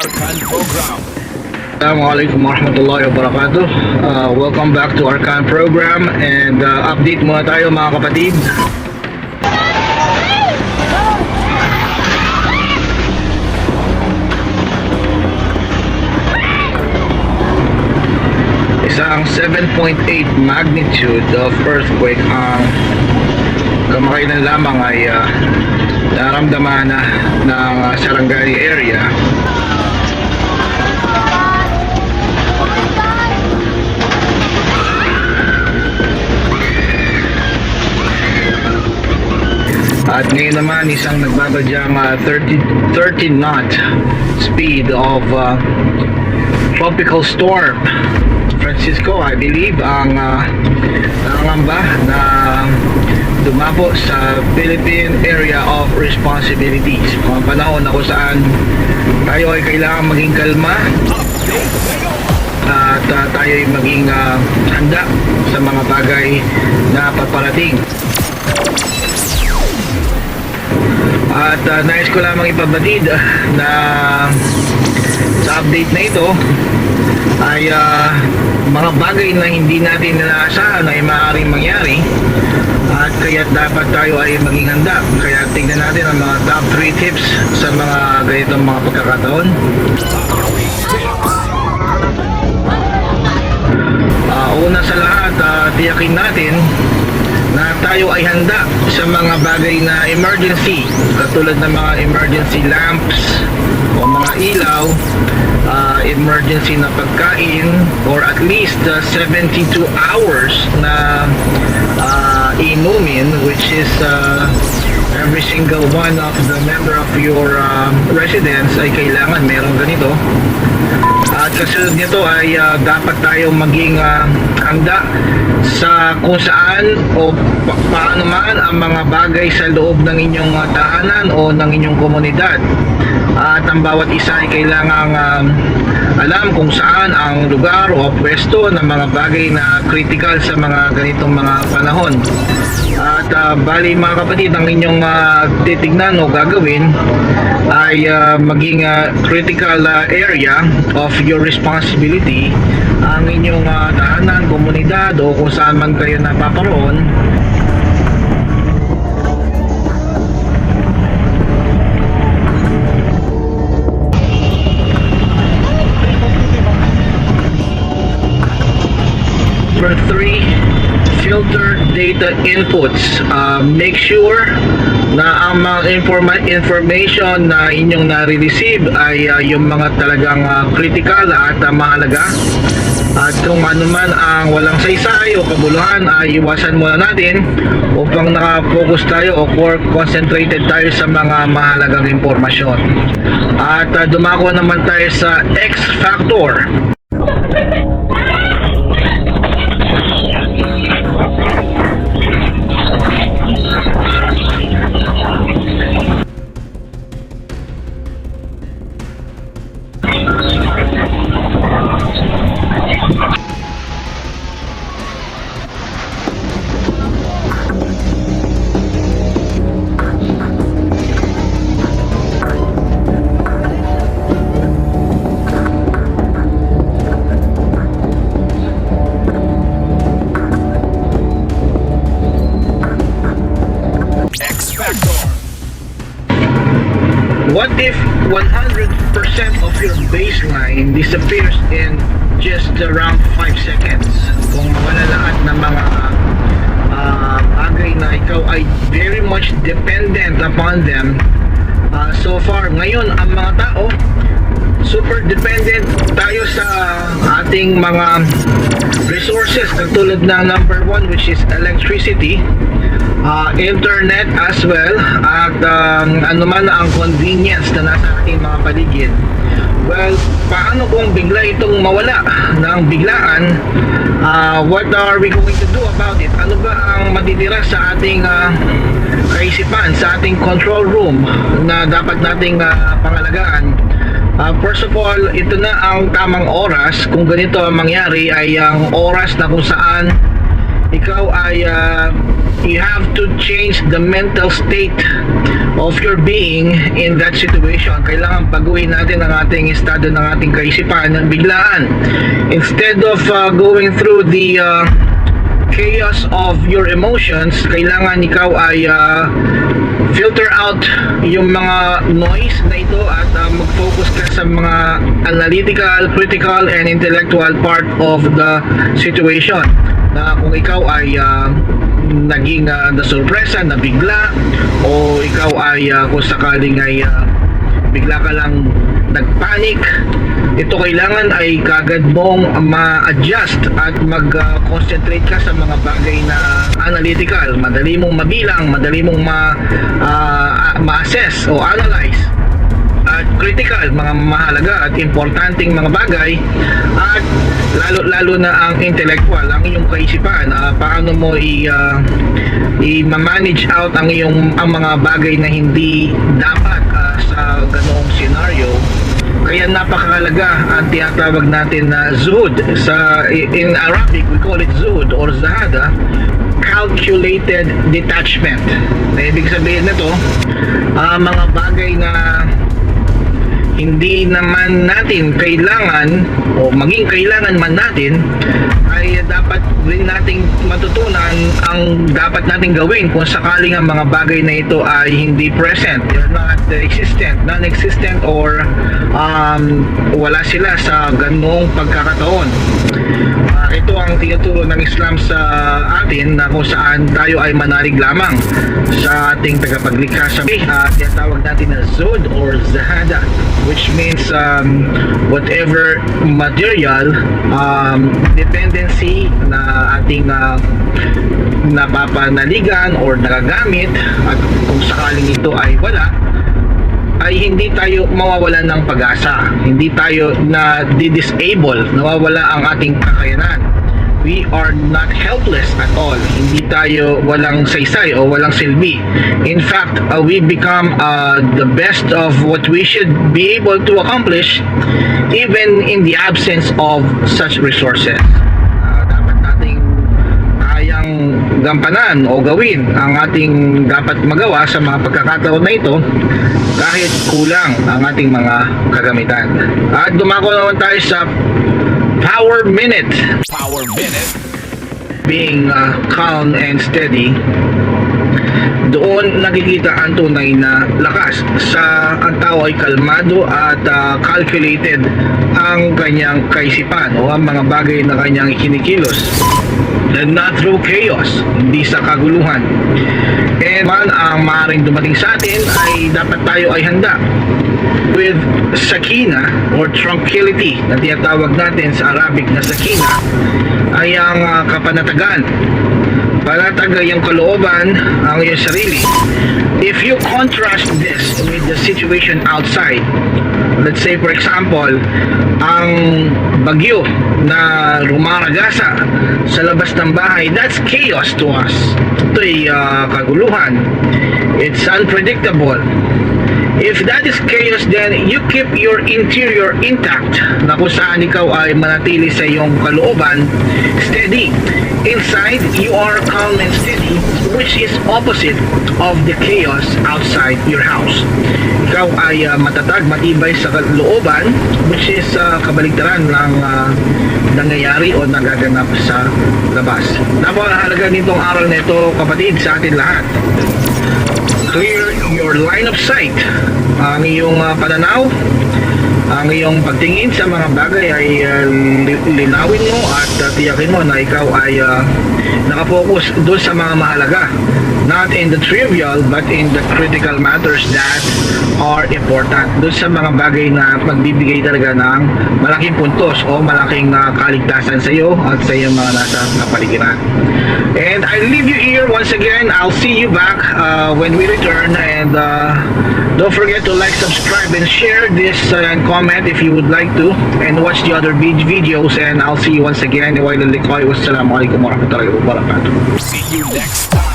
Arkan Program. Assalamualaikum warahmatullahi wabarakatuh. Welcome back to Arkan Program and update muna tayo mga kapatid. Isang 7.8 magnitude of earthquake ang kamakailan lamang ay naramdaman na ng Sarangani area. At ngayon naman isang nagbabadyang 30 knot speed of tropical storm Francisco, I believe, ang nangangamba na dumapo sa Philippine Area of Responsibilities. Mga panahon na kung saan tayo ay kailangan maging kalma at tayo ay maging handa sa mga bagay na paparating. At nais ko lamang ipabatid na sa update na ito ay mga bagay na hindi natin inaasahan ay maaaring mangyari at kaya dapat tayo ay maging handa. Kaya tingnan natin ang mga top 3 tips sa mga ganitong mga pagkakataon. Una sa lahat, tiyakin natin na tayo ay handa sa mga bagay na emergency, katulad ng mga emergency lamps o mga ilaw, emergency na pagkain, or at least 72 hours na inumin, which is every single one of the member of your residence ay kailangan meron ganito. At kasunod nito ay dapat tayo maging handa sa kung saan o paano man ang mga bagay sa loob ng inyong tahanan o ng inyong komunidad. At ang bawat isa ay kailangang alam kung saan ang lugar o pwesto ng mga bagay na critical sa mga ganitong mga panahon. At bali mga kapatid, ang inyong titignan o gagawin ay maging critical area of your responsibility ang inyong tahanan, komunidad o kung saan man kayo napaparoon. Number 3, filter data inputs. Make sure na ang mga information na inyong nare-receive ay yung mga talagang critical at mahalaga. At kung ano man ang walang saysay o kabuluhan ay iwasan muna natin upang naka-focus tayo o concentrated tayo sa mga mahalagang impormasyon. At dumako naman tayo sa X factor. What if 100% of your baseline disappears in just around 5 seconds? Kung wala lahat ng mga bagay na ikaw ay very much dependent upon them. So far, ngayon ang mga tao, super dependent tayo sa ating mga resources, katulad ng number 1, which is electricity, internet as well, at ano man ang convenience na nasa ating mga paligid. Well, paano kung bigla itong mawala ng biglaan? What are we going to do about it? Ano ba ang matitira sa ating kaisipan, sa ating control room na dapat nating pangalagaan? First of all, ito na ang tamang oras. Kung ganito ang mangyari ay ang oras na kung saan ikaw ay you have to change the mental state of your being in that situation. Kailangan baguhin natin ang ating estado ng ating kaisipan biglaan. Instead of going through the chaos of your emotions, kailangan ikaw ay filter out yung mga noise na ito at mag-focus ka sa mga analytical, critical, and intellectual part of the situation. Na kung ikaw ay naging nasurpresa, nabigla, o ikaw ay kung sakaling ay bigla ka lang nagpanic, ito kailangan ay kagad mong ma-adjust at mag-concentrate ka sa mga bagay na analytical, madali mong mabilang, madali mong ma-assess o analyze, at critical, mga mahalaga at importanteng mga bagay, at lalo na ang intellectual, ang iyong kaisipan, paano mo i-manage out ang mga bagay na hindi dapat sa ganoong scenario. Kaya napakahalaga ang tinatawag natin na zuhud. In Arabic, we call it zuhud or zahada, calculated detachment. Na ibig sabihin nito, mga bagay na hindi naman natin kailangan o maging kailangan man natin, ay dapat rin nating matutunan ang dapat nating gawin kung sakaling ang mga bagay na ito ay hindi present, not existent, non-existent, or wala sila sa ganong pagkakataon. Ito ang tinuturo ng Islam sa atin, na kung saan tayo ay manalig lamang sa ating tagapaglikha sa tinatawag natin na zuhud or zahada, which means whatever material dependency na ating napapanaligan or nagagamit, at kung sakaling ito ay wala, ay hindi tayo mawawalan ng pag-asa, hindi tayo na disable, nawawala ang ating kakayanan. We are not helpless at all. Hindi tayo walang saysay o walang silbi. In fact, we become the best of what we should be able to accomplish even in the absence of such resources. Dapat nating kayang gampanan o gawin ang ating dapat magawa sa mga pagkakataon na ito kahit kulang ang ating mga kagamitan. At dumako naman tayo sa Power Minute. Power Minute. Being calm and steady, doon nakikita ang tunay na lakas. Ang tao ay kalmado at calculated ang kanyang kaisipan o ang mga bagay na kanyang kinikilos, and not through chaos, hindi sa kaguluhan. And man ang maaaring dumating sa atin, ay dapat tayo ay handa with sakina or tranquility na tinatawag natin sa Arabic na sakina, ay ang kapanatagan. Panatag yung kalooban, ang iyong sarili. If you contrast this with the situation outside, let's say for example, ang bagyo na rumaragasa sa labas ng bahay, that's chaos to us. Ito'y kaguluhan. It's unpredictable. If that is chaos, then you keep your interior intact, na kung saan ikaw ay manatili sa iyong kalooban steady. Inside, you are calm and steady, which is opposite of the chaos outside your house. Ikaw ay matatag, matibay sa looban, which is kabaligtaran ng nangyayari o nagaganap sa labas. Napakahalaga nitong aral na ito, kapatid, sa atin lahat. Clear your line of sight. Ang iyong pananaw, ang iyong pagtingin sa mga bagay ay linawin mo at tiyakin mo na ikaw ay nakapokus doon sa mga mahalaga, not in the trivial but in the critical matters that are important, doon sa mga bagay na magbibigay talaga ng malaking puntos o malaking kaligtasan sa iyo at sa iyong mga nasa kapaligiran. And I leave you here once again. I'll see you back when we return, and don't forget to like, subscribe, and share this and comment if you would like to, and watch the other videos, and I'll see you once again. Wassalamualaikum warahmatullahi wabarakatuh. See you next time.